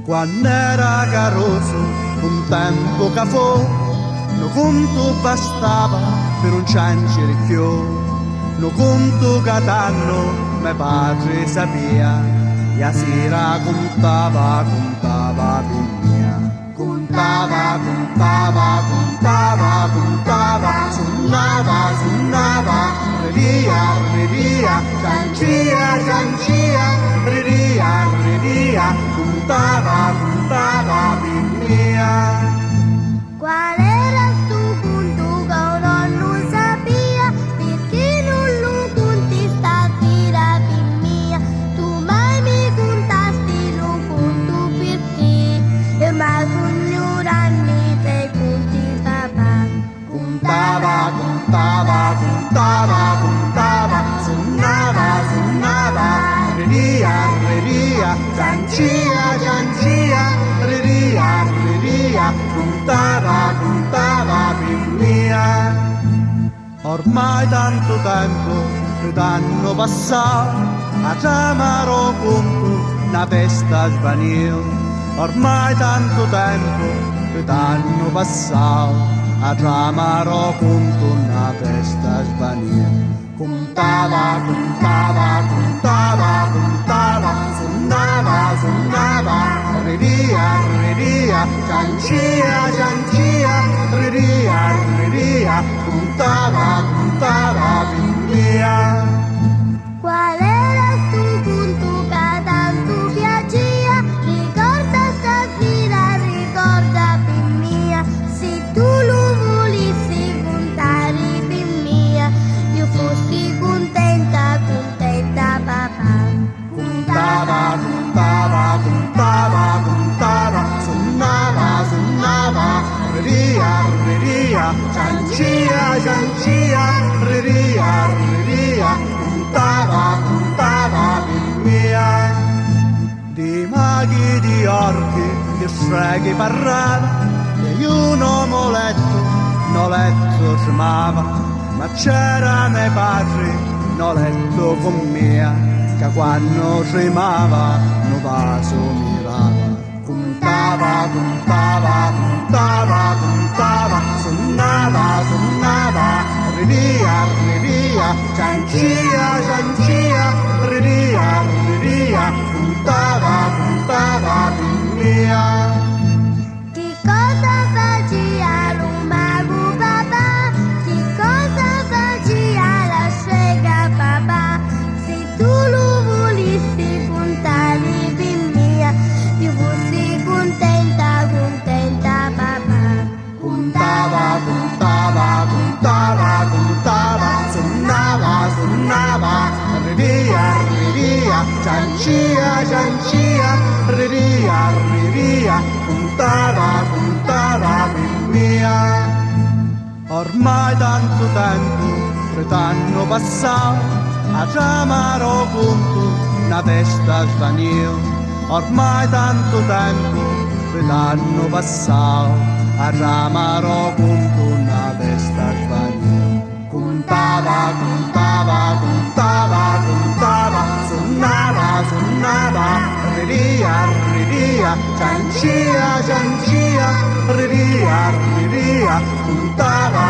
quando era caroso, un tempo che fu, no conto bastava per un ciancere più, no conto che tanto mio padre sapeva, e a sera contava per mia. Contava, suonava, ridia, ciancia, ridia, contava per mia. Qual era stu punto che non sapia, perché non lo conti sta fila per mia. Tu mai mi contasti lo conto perché, e mai ignoranti te conti papà. Contava, suonava, ridia, ciancia, ridia, contava per mia. Ormai tanto tempo che t'hanno passato, a chiamare conto una festa svanio. Ormai tanto tempo che t'hanno passato, a chiamare conto una festa svanio. Contava, suonava, ridia, ciancia, ridia, contava per mia. Qual era stu punto che tanto piaceva, ricorda stasera, ricorda per mia. Se tu lo volissi contare per mia, io fossi contenta papà. Contava, suonava, ridia, ciancia, ridia, contava per mia. Di maghi di orchi, di streghe parlava, e io non ho letto tremava, ma c'era mio padre, non letto con mia, che quando tremava non vaso mirava. Contava, suonava, ridia, ciancia, ridia, contava per mia. Che cosa faceva lo mago papà? Che cosa faceva la strega papà? Se tu lo volissi contare per mia, io fossi contenta papà. Contava, suonava, ridia, ciancia, ridia, contava per mia. Ormai tanto tempo che t'hanno passato, a chiamare conto una festa svanio. Ormai tanto tempo che t'hanno passato, a chiamare conto una festa svanio. Contava, suonava, ridia, ciancia, ridia, contava